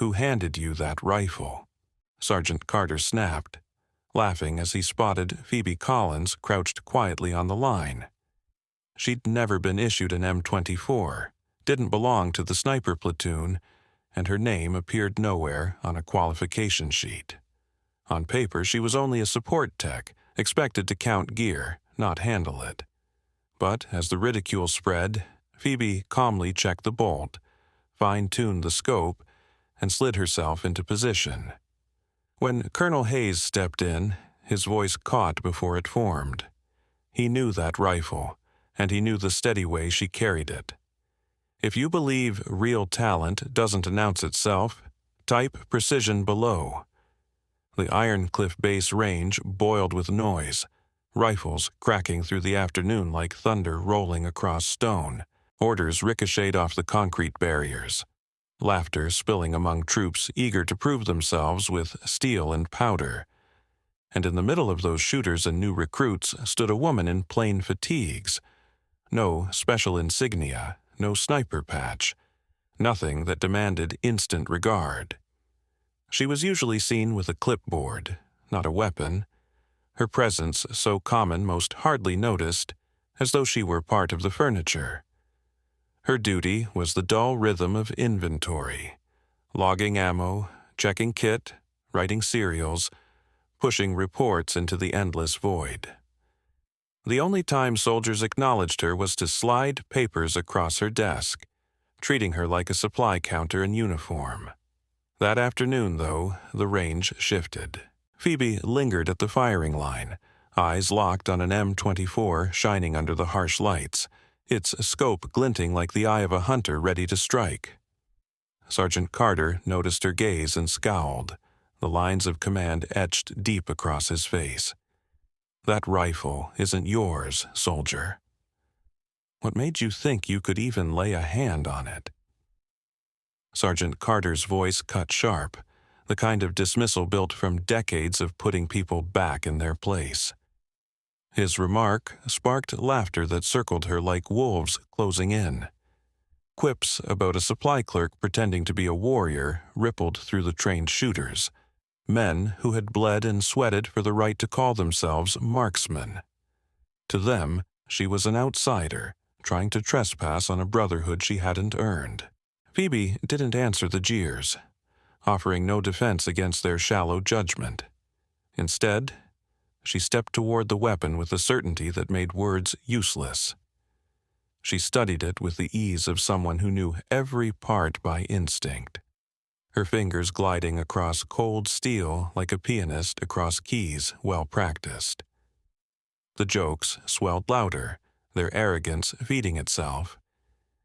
"Who handed you that rifle?" Sergeant Carter snapped, laughing as he spotted Phoebe Collins crouched quietly on the line. She'd never been issued an M24, didn't belong to the sniper platoon, and her name appeared nowhere on a qualification sheet. On paper, she was only a support tech, expected to count gear, not handle it. But as the ridicule spread, Phoebe calmly checked the bolt, fine-tuned the scope, and slid herself into position. When Colonel Hayes stepped in, his voice caught before it formed. He knew that rifle, and he knew the steady way she carried it. If you believe real talent doesn't announce itself, type precision below. The Iron Cliff Base range boiled with noise, rifles cracking through the afternoon like thunder rolling across stone. Orders ricocheted off the concrete barriers, laughter spilling among troops eager to prove themselves with steel and powder. And in the middle of those shooters and new recruits stood a woman in plain fatigues. No special insignia, no sniper patch, nothing that demanded instant regard. She was usually seen with a clipboard, not a weapon, her presence so common most hardly noticed, as though she were part of the furniture. Her duty was the dull rhythm of inventory, logging ammo, checking kit, writing serials, pushing reports into the endless void. The only time soldiers acknowledged her was to slide papers across her desk, treating her like a supply counter in uniform. That afternoon, though, the range shifted. Phoebe lingered at the firing line, eyes locked on an M24 shining under the harsh lights, its scope glinting like the eye of a hunter ready to strike. Sergeant Carter noticed her gaze and scowled, the lines of command etched deep across his face. "That rifle isn't yours, soldier. What made you think you could even lay a hand on it?" Sergeant Carter's voice cut sharp, the kind of dismissal built from decades of putting people back in their place. His remark sparked laughter that circled her like wolves closing in. Quips about a supply clerk pretending to be a warrior rippled through the trained shooters, men who had bled and sweated for the right to call themselves marksmen. To them, she was an outsider, trying to trespass on a brotherhood she hadn't earned. Phoebe didn't answer the jeers, offering no defense against their shallow judgment. Instead, she stepped toward the weapon with a certainty that made words useless. She studied it with the ease of someone who knew every part by instinct, her fingers gliding across cold steel like a pianist across keys well practiced. The jokes swelled louder, their arrogance feeding itself.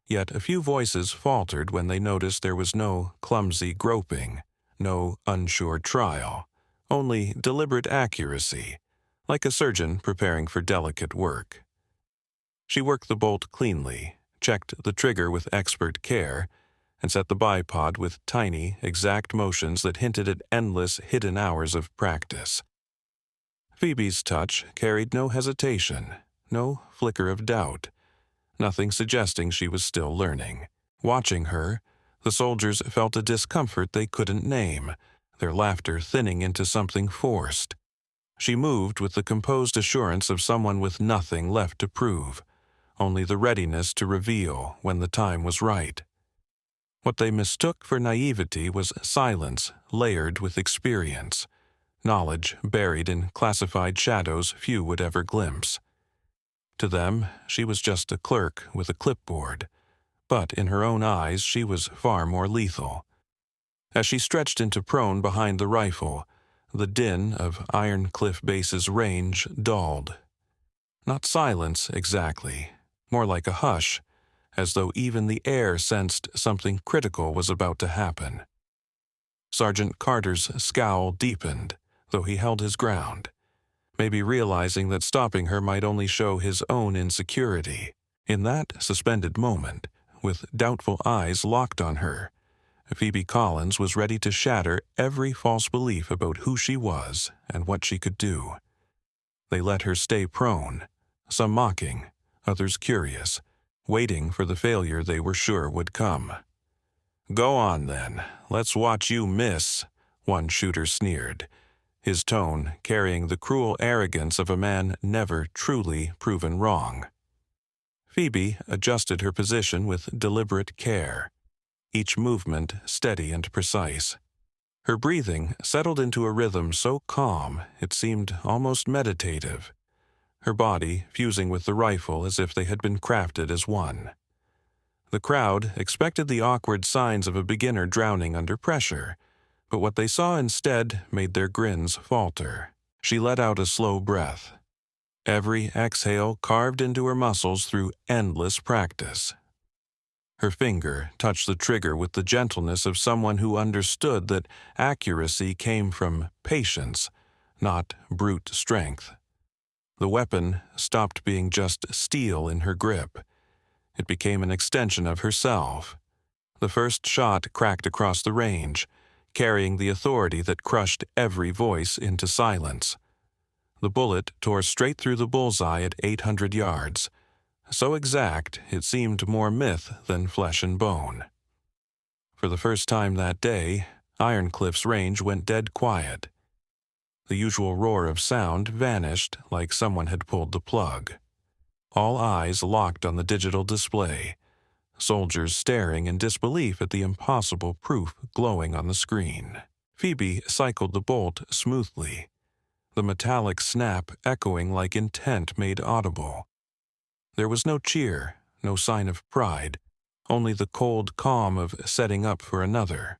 Yet a few voices faltered when they noticed there was no clumsy groping, no unsure trial, only deliberate accuracy, like a surgeon preparing for delicate work. She worked the bolt cleanly, checked the trigger with expert care, and set the bipod with tiny, exact motions that hinted at endless hidden hours of practice. Phoebe's touch carried no hesitation, no flicker of doubt, nothing suggesting she was still learning. Watching her, the soldiers felt a discomfort they couldn't name, their laughter thinning into something forced. She moved with the composed assurance of someone with nothing left to prove, only the readiness to reveal when the time was right. What they mistook for naivety was silence layered with experience, knowledge buried in classified shadows few would ever glimpse. To them, she was just a clerk with a clipboard, but in her own eyes she was far more lethal. As she stretched into prone behind the rifle, the din of Iron Cliff Base's range dulled. Not silence exactly, more like a hush, as though even the air sensed something critical was about to happen. Sergeant Carter's scowl deepened, though he held his ground, maybe realizing that stopping her might only show his own insecurity. In that suspended moment, with doubtful eyes locked on her, Phoebe Collins was ready to shatter every false belief about who she was and what she could do. They let her stay prone, some mocking, others curious, waiting for the failure they were sure would come. "Go on, then. Let's watch you miss," one shooter sneered, his tone carrying the cruel arrogance of a man never truly proven wrong. Phoebe adjusted her position with deliberate care, each movement steady and precise. Her breathing settled into a rhythm so calm it seemed almost meditative, her body fusing with the rifle as if they had been crafted as one. The crowd expected the awkward signs of a beginner drowning under pressure, but what they saw instead made their grins falter. She let out a slow breath, every exhale carved into her muscles through endless practice. Her finger touched the trigger with the gentleness of someone who understood that accuracy came from patience, not brute strength. The weapon stopped being just steel in her grip. It became an extension of herself. The first shot cracked across the range, carrying the authority that crushed every voice into silence. The bullet tore straight through the bullseye at 800 yards, so exact it seemed more myth than flesh and bone. For the first time that day, Ironcliff's range went dead quiet. The usual roar of sound vanished like someone had pulled the plug. All eyes locked on the digital display, soldiers staring in disbelief at the impossible proof glowing on the screen. Phoebe cycled the bolt smoothly, the metallic snap echoing like intent made audible. There was no cheer, no sign of pride, only the cold calm of setting up for another.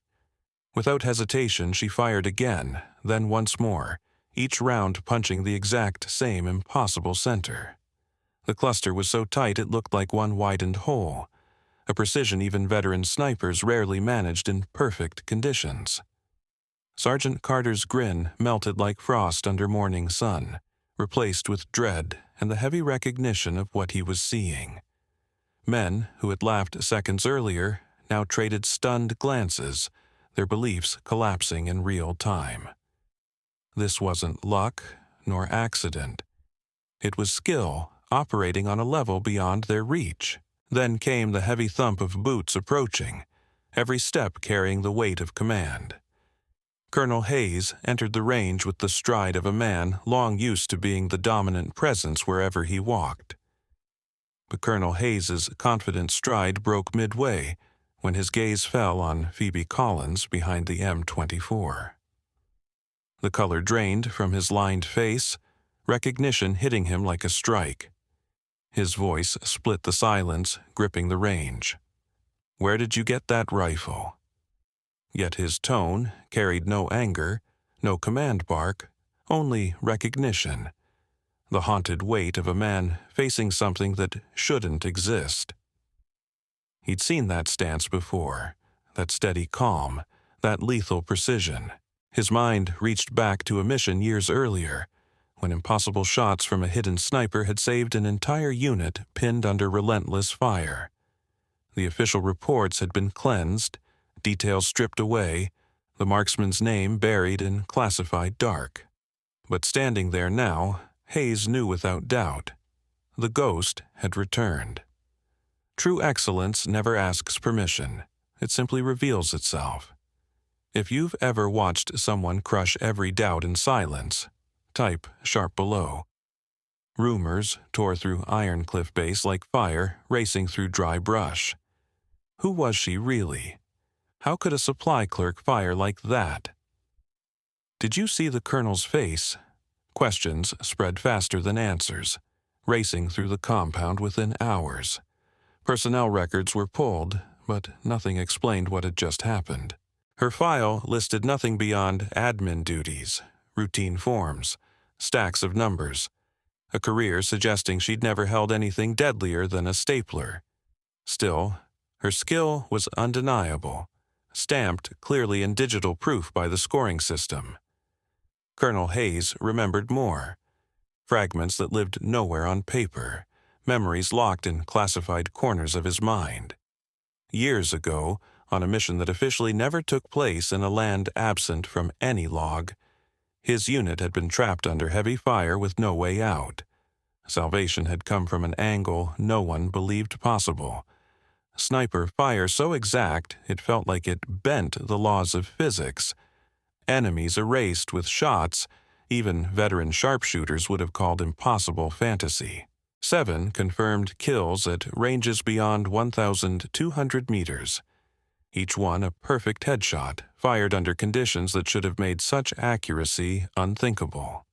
Without hesitation, she fired again, then once more, each round punching the exact same impossible center. The cluster was so tight it looked like one widened hole, a precision even veteran snipers rarely managed in perfect conditions. Sergeant Carter's grin melted like frost under morning sun, replaced with dread and the heavy recognition of what he was seeing. Men who had laughed seconds earlier now traded stunned glances, their beliefs collapsing in real time. This wasn't luck nor accident. It was skill operating on a level beyond their reach. Then came the heavy thump of boots approaching, every step carrying the weight of command. Colonel Hayes entered the range with the stride of a man long used to being the dominant presence wherever he walked. But Colonel Hayes's confident stride broke midway when his gaze fell on Phoebe Collins behind the M24. The color drained from his lined face, recognition hitting him like a strike. His voice split the silence, gripping the range. "Where did you get that rifle?" Yet his tone carried no anger, no command bark, only recognition, the haunted weight of a man facing something that shouldn't exist. He'd seen that stance before, that steady calm, that lethal precision. His mind reached back to a mission years earlier, when impossible shots from a hidden sniper had saved an entire unit pinned under relentless fire. The official reports had been cleansed, details stripped away, the marksman's name buried in classified dark. But standing there now, Hayes knew without doubt. The ghost had returned. True excellence never asks permission. It simply reveals itself. If you've ever watched someone crush every doubt in silence, type sharp below. Rumors tore through Ironcliff Base like fire racing through dry brush. Who was she really? How could a supply clerk fire like that? Did you see the colonel's face? Questions spread faster than answers, racing through the compound within hours. Personnel records were pulled, but nothing explained what had just happened. Her file listed nothing beyond admin duties, routine forms, stacks of numbers, a career suggesting she'd never held anything deadlier than a stapler. Still, her skill was undeniable, stamped clearly in digital proof by the scoring system. Colonel Hayes remembered more. Fragments that lived nowhere on paper, memories locked in classified corners of his mind. Years ago, on a mission that officially never took place in a land absent from any log, his unit had been trapped under heavy fire with no way out. Salvation had come from an angle no one believed possible. Sniper fire so exact it felt like it bent the laws of physics. Enemies erased with shots even veteran sharpshooters would have called impossible fantasy. 7 confirmed kills at ranges beyond 1,200 meters. Each one a perfect headshot, fired under conditions that should have made such accuracy unthinkable.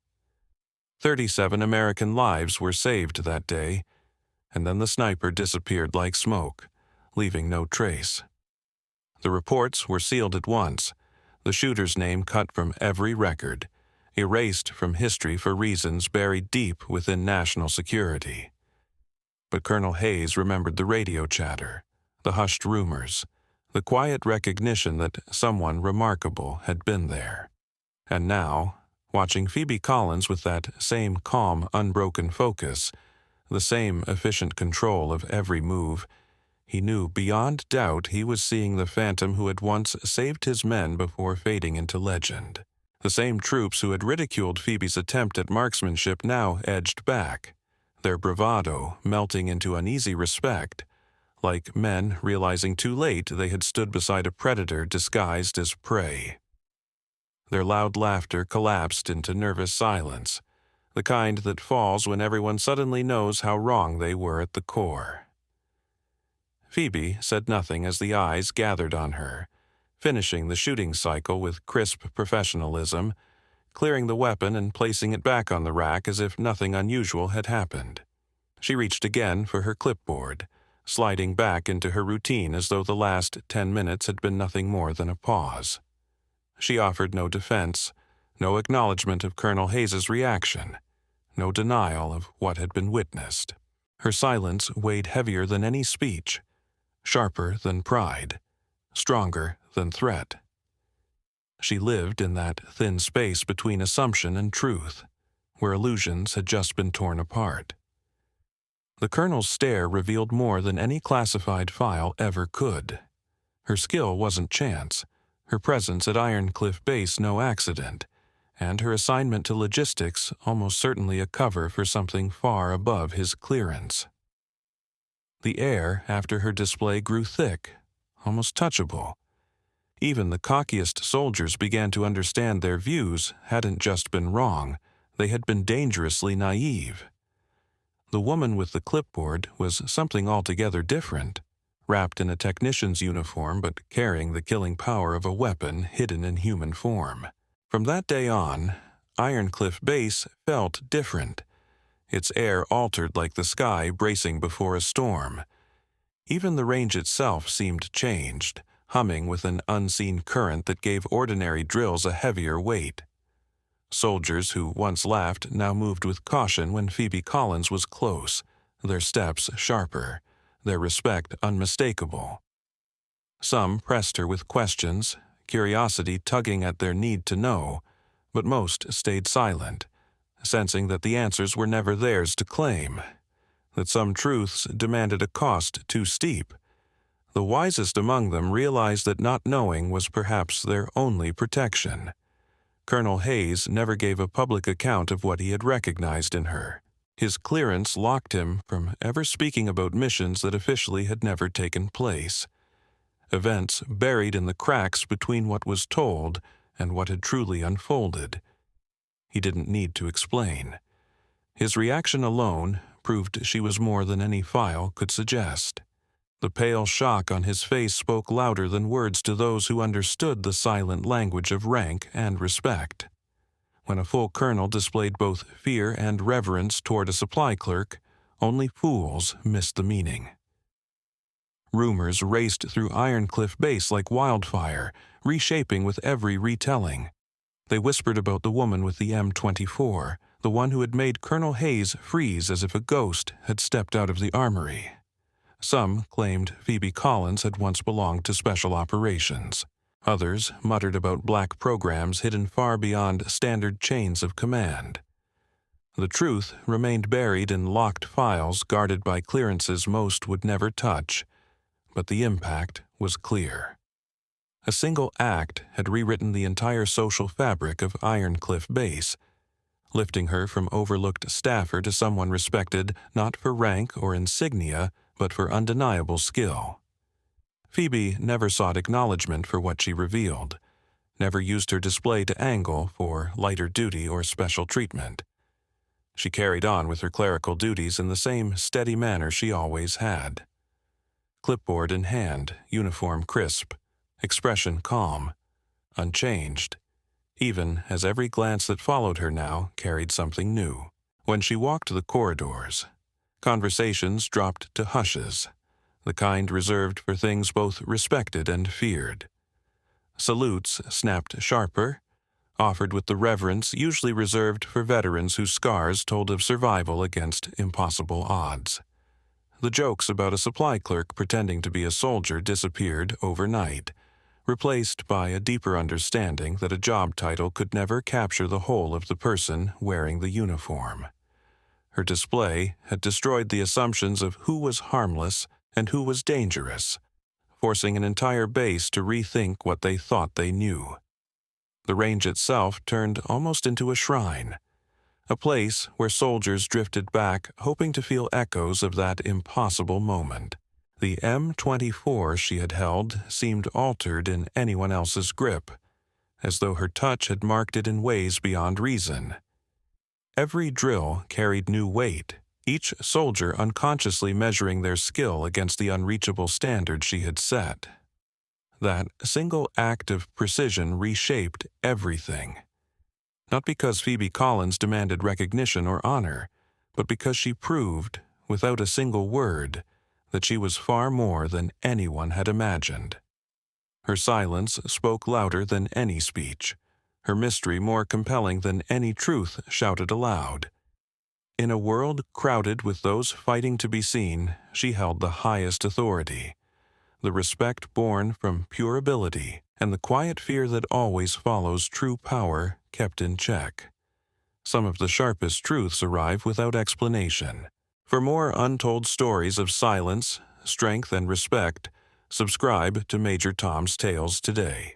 37 American lives were saved that day, and then the sniper disappeared like smoke, leaving no trace. The reports were sealed at once, the shooter's name cut from every record, erased from history for reasons buried deep within national security. But Colonel Hayes remembered the radio chatter, the hushed rumors, the quiet recognition that someone remarkable had been there. And now, watching Phoebe Collins with that same calm, unbroken focus, the same efficient control of every move, he knew beyond doubt he was seeing the phantom who had once saved his men before fading into legend. The same troops who had ridiculed Phoebe's attempt at marksmanship now edged back, their bravado melting into uneasy respect, like men realizing too late they had stood beside a predator disguised as prey. Their loud laughter collapsed into nervous silence, the kind that falls when everyone suddenly knows how wrong they were at the core. Phoebe said nothing as the eyes gathered on her, finishing the shooting cycle with crisp professionalism, clearing the weapon and placing it back on the rack as if nothing unusual had happened. She reached again for her clipboard, sliding back into her routine as though the last 10 minutes had been nothing more than a pause. She offered no defense, no acknowledgement of Colonel Hayes's reaction, no denial of what had been witnessed. Her silence weighed heavier than any speech, sharper than pride, stronger than threat. She lived in that thin space between assumption and truth, where illusions had just been torn apart. The colonel's stare revealed more than any classified file ever could. Her skill wasn't chance, her presence at Iron Cliff Base no accident, and her assignment to logistics almost certainly a cover for something far above his clearance. The air after her display grew thick, almost touchable. Even the cockiest soldiers began to understand their views hadn't just been wrong, they had been dangerously naive. The woman with the clipboard was something altogether different, wrapped in a technician's uniform but carrying the killing power of a weapon hidden in human form. From that day on, Iron Cliff Base felt different, its air altered like the sky bracing before a storm. Even the range itself seemed changed, humming with an unseen current that gave ordinary drills a heavier weight. Soldiers who once laughed now moved with caution when Phoebe Collins was close, their steps sharper, their respect unmistakable. Some pressed her with questions, curiosity tugging at their need to know, but most stayed silent, sensing that the answers were never theirs to claim, that some truths demanded a cost too steep. The wisest among them realized that not knowing was perhaps their only protection. Colonel Hayes never gave a public account of what he had recognized in her. His clearance locked him from ever speaking about missions that officially had never taken place. Events buried in the cracks between what was told and what had truly unfolded. He didn't need to explain. His reaction alone proved she was more than any file could suggest. The pale shock on his face spoke louder than words to those who understood the silent language of rank and respect. When a full colonel displayed both fear and reverence toward a supply clerk, only fools missed the meaning. Rumors raced through Iron Cliff Base like wildfire, reshaping with every retelling. They whispered about the woman with the M24, the one who had made Colonel Hayes freeze as if a ghost had stepped out of the armory. Some claimed Phoebe Collins had once belonged to Special Operations. Others muttered about black programs hidden far beyond standard chains of command. The truth remained buried in locked files guarded by clearances most would never touch, but the impact was clear. A single act had rewritten the entire social fabric of Iron Cliff Base, lifting her from overlooked staffer to someone respected not for rank or insignia, but for undeniable skill. Phoebe never sought acknowledgement for what she revealed, never used her display to angle for lighter duty or special treatment. She carried on with her clerical duties in the same steady manner she always had. Clipboard in hand, uniform crisp, expression calm, unchanged, even as every glance that followed her now carried something new. When she walked the corridors, conversations dropped to hushes, the kind reserved for things both respected and feared. Salutes snapped sharper, offered with the reverence usually reserved for veterans whose scars told of survival against impossible odds. The jokes about a supply clerk pretending to be a soldier disappeared overnight, replaced by a deeper understanding that a job title could never capture the whole of the person wearing the uniform. Her display had destroyed the assumptions of who was harmless and who was dangerous, forcing an entire base to rethink what they thought they knew. The range itself turned almost into a shrine, a place where soldiers drifted back hoping to feel echoes of that impossible moment. The M24 she had held seemed altered in anyone else's grip, as though her touch had marked it in ways beyond reason. Every drill carried new weight, each soldier unconsciously measuring their skill against the unreachable standard she had set. That single act of precision reshaped everything. Not because Phoebe Collins demanded recognition or honor, but because she proved, without a single word, that she was far more than anyone had imagined. Her silence spoke louder than any speech, her mystery more compelling than any truth shouted aloud. In a world crowded with those fighting to be seen, she held the highest authority, the respect born from pure ability, and the quiet fear that always follows true power kept in check. Some of the sharpest truths arrive without explanation. For more untold stories of silence, strength, and respect, subscribe to Major Tom's Tales today.